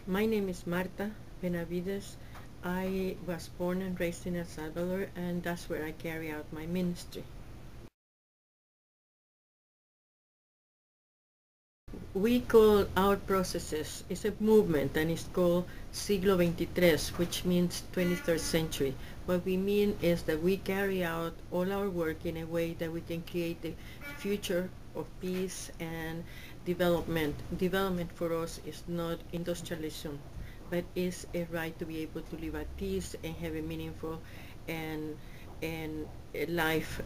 My name is Marta Benavides. I was born and raised in El Salvador, and that's where I carry out my ministry. We call our processes, it's a movement, and it's called Siglo XXIII, which means 23rd century. What we mean is that we carry out all our work in a way that we can create a future of peace and development. Development for us is not industrialism, but is a right to be able to live at peace and have a meaningful and and life.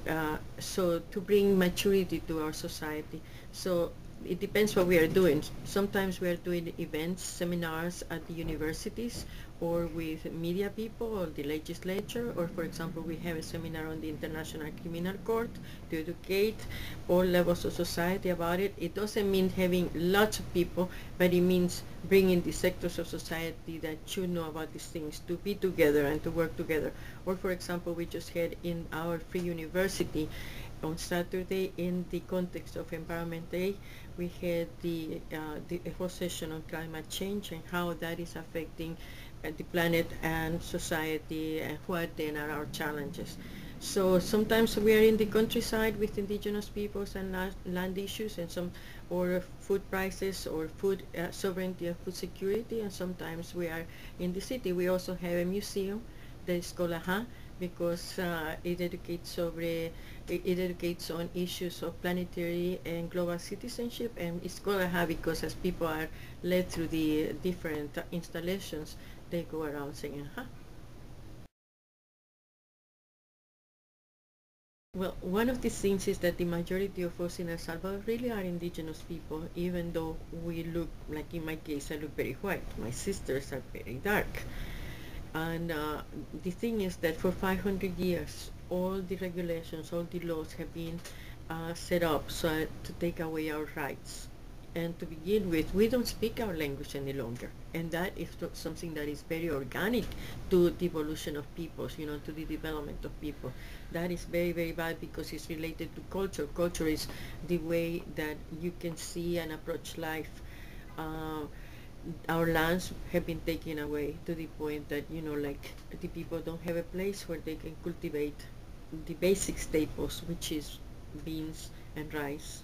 So to bring maturity to our society. So it depends what we are doing. Sometimes we are doing events, seminars at the universities or with media people or the legislature, or for example we have a seminar on the International Criminal Court to educate all levels of society about it. It doesn't mean having lots of people, but it means bringing the sectors of society that should know about these things to be together and to work together. Or for example, we just had in our free university on Saturday, in the context of Environment Day, we had a whole session on climate change and how that is affecting the planet and society, and what then are our challenges. So sometimes we are in the countryside with indigenous peoples and land issues, and or food prices or food sovereignty and food security, and sometimes we are in the city. We also have a museum that is called AHA, because it educates on issues of planetary and global citizenship, and it's called AHA because as people are led through the different installations, they go around saying AHA. Well, one of the things is that the majority of us in El Salvador really are indigenous people, even though we look, like in my case, I look very white. My sisters are very dark. And the thing is that for 500 years, all the regulations, all the laws have been set up so to take away our rights. And to begin with, we don't speak our language any longer. And that is something that is very organic to the evolution of peoples, to the development of people. That is very, very bad because it's related to culture. Culture is the way that you can see and approach life. Our lands have been taken away to the point that like the people don't have a place where they can cultivate the basic staples, which is beans and rice,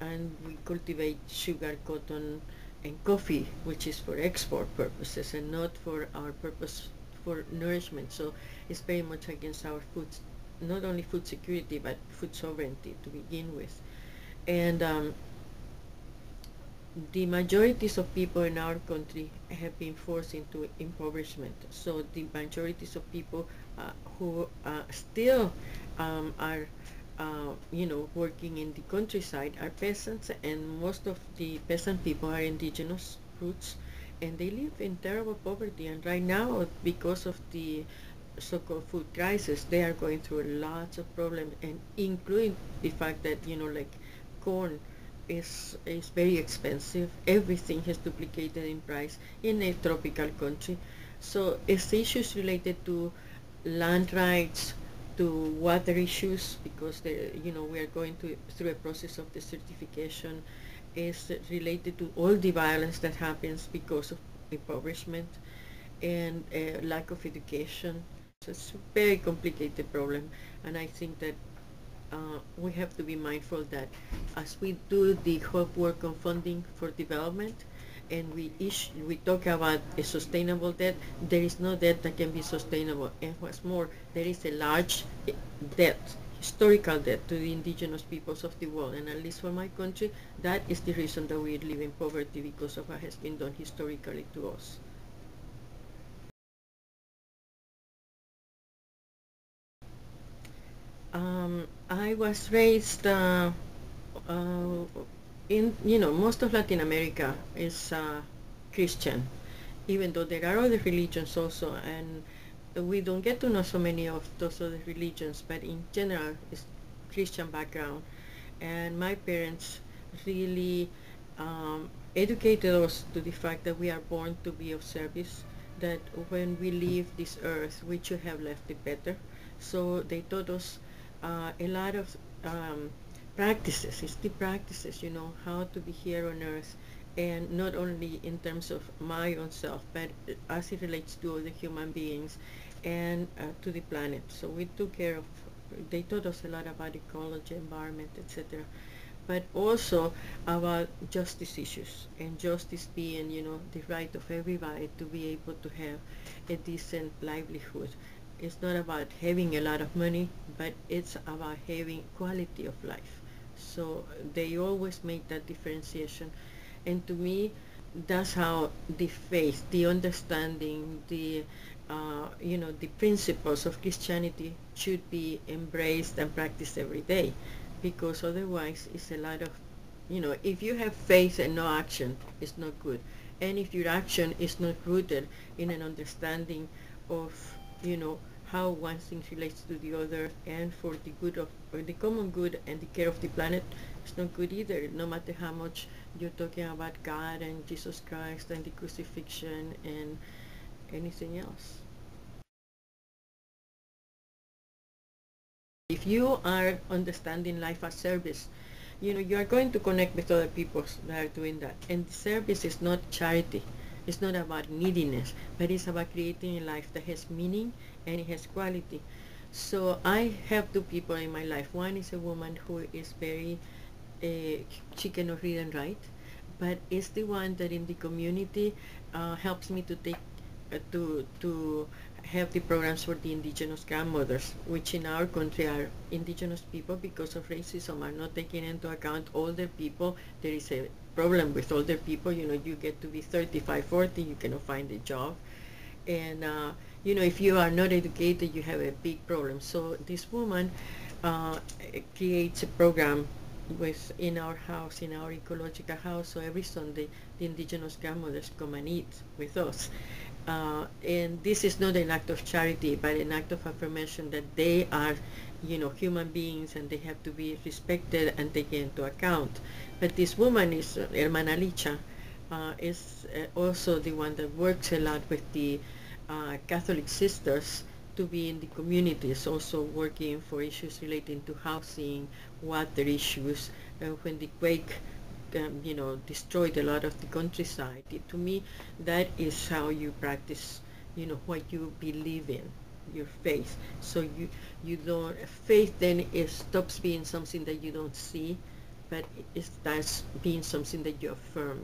and we cultivate sugar, cotton, and coffee, which is for export purposes and not for our purpose for nourishment. So it's very much against our food, not only food security but food sovereignty to begin with. And the majorities of people in our country have been forced into impoverishment. So the majorities of people who still are, working in the countryside are peasants, and most of the peasant people are indigenous roots, and they live in terrible poverty. And right now, because of the so-called food crisis, they are going through lots of problems, and including the fact that like corn is very expensive. Everything has duplicated in price in a tropical country. So it's issues related to land rights, to water issues, because we are going through a process of desertification. Is related to all the violence that happens because of impoverishment and lack of education. So it's a very complicated problem, and I think that we have to be mindful that as we do the whole work on funding for development, and we talk about a sustainable debt, there is no debt that can be sustainable. And what's more, there is a large debt, historical debt to the indigenous peoples of the world. And at least for my country, that is the reason that we live in poverty, because of what has been done historically to us. I was raised uh, in, most of Latin America is Christian, even though there are other religions also, and we don't get to know so many of those other religions, but in general it's Christian background. And my parents really educated us to the fact that we are born to be of service, that when we leave this earth we should have left it better. So they taught us a lot of practices. It's the practices, how to be here on earth and not only in terms of my own self, but as it relates to other human beings and to the planet. So we took care of, they taught us a lot about ecology, environment, etc., but also about justice issues, and justice being, the right of everybody to be able to have a decent livelihood. It's not about having a lot of money, but it's about having quality of life. So they always make that differentiation. And to me, that's how the faith, the understanding, the principles of Christianity should be embraced and practiced every day, because otherwise it's a lot of, if you have faith and no action, it's not good. And if your action is not rooted in an understanding of, how one thing relates to the other and for the good of, or the common good and the care of the planet, it's not good either, no matter how much you're talking about God and Jesus Christ and the crucifixion and anything else. If you are understanding life as service, you are going to connect with other people that are doing that. And service is not charity. It's not about neediness, but it's about creating a life that has meaning and it has quality. So I have two people in my life. One is a woman who is very, she cannot read and write, but is the one that in the community helps me to take to have the programs for the indigenous grandmothers, which in our country are indigenous people because of racism are not taking into account older people. There is a problem with older people. You get to be 35, 40, you cannot find a job. And, if you are not educated, you have a big problem. So this woman creates a program in our house, in our ecological house. So every Sunday, the indigenous grandmothers come and eat with us. And this is not an act of charity, but an act of affirmation that they are, human beings and they have to be respected and taken into account. But this woman is, Hermana Licha, is also the one that works a lot with the Catholic sisters to be in the communities, also working for issues relating to housing, water issues. When the quake destroyed a lot of the countryside. To me, that is how you practice, what you believe in, your faith. So you don't, faith then stops being something that you don't see, but it starts being something that you affirm,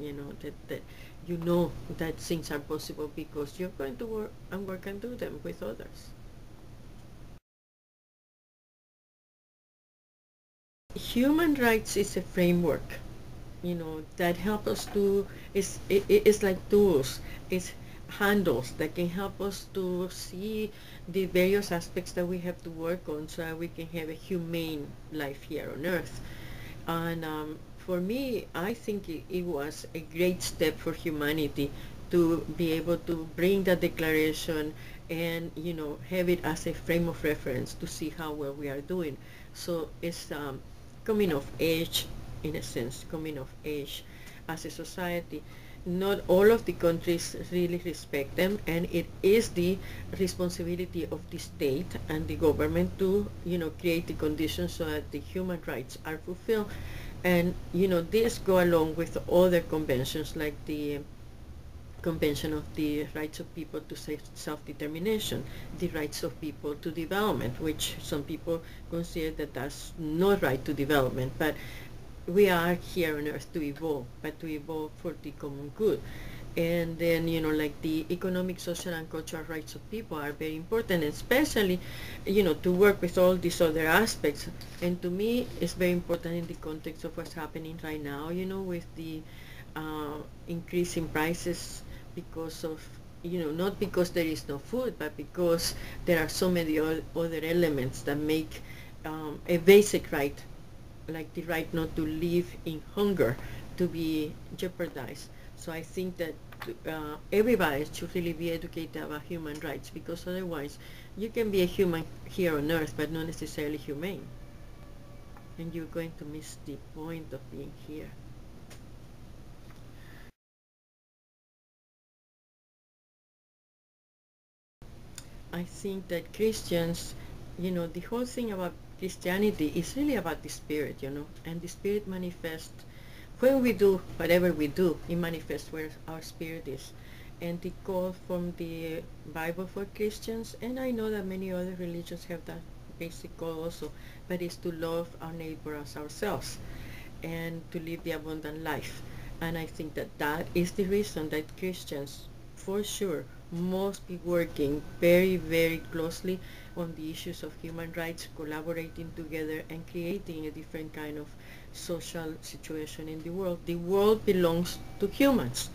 that you know that things are possible because you're going to work and do them with others. Human rights is a framework, that help us to, it's like tools, it's handles that can help us to see the various aspects that we have to work on so that we can have a humane life here on earth. And for me, I think it was a great step for humanity to be able to bring that declaration and, have it as a frame of reference to see how well we are doing. So it's coming of age, in a sense, coming of age as a society. Not all of the countries really respect them, and it is the responsibility of the state and the government to, create the conditions so that the human rights are fulfilled. And, this go along with other conventions like the Convention of the Rights of People to Self-Determination, the rights of people to development, which some people consider that that's not right to development, but we are here on earth to evolve, but to evolve for the common good. And then, like the economic, social, and cultural rights of people are very important, especially, to work with all these other aspects. And to me, it's very important in the context of what's happening right now, with the increase in prices because of, not because there is no food, but because there are so many other elements that make a basic right, like the right not to live in hunger, to be jeopardized. So I think that everybody should really be educated about human rights, because otherwise you can be a human here on earth but not necessarily humane, and you're going to miss the point of being here. I think that Christians, the whole thing about Christianity is really about the spirit, and the spirit manifests when we do whatever we do, it manifests where our spirit is. And the call from the Bible for Christians, and I know that many other religions have that basic goal also, but it's to love our neighbor as ourselves and to live the abundant life. And I think that that is the reason that Christians, for sure, must be working very, very closely on the issues of human rights, collaborating together and creating a different kind of social situation in the world. The world belongs to humans.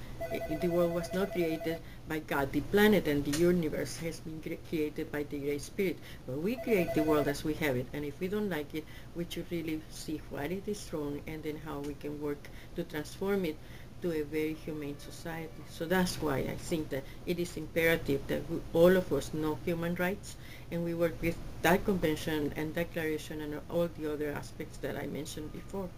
The world was not created by God. The planet and the universe has been created by the Great Spirit. But we create the world as we have it, and if we don't like it, we should really see what it is wrong and then how we can work to transform it to a very humane society. So that's why I think that it is imperative that all of us know human rights, and we work with that convention and declaration and all the other aspects that I mentioned before.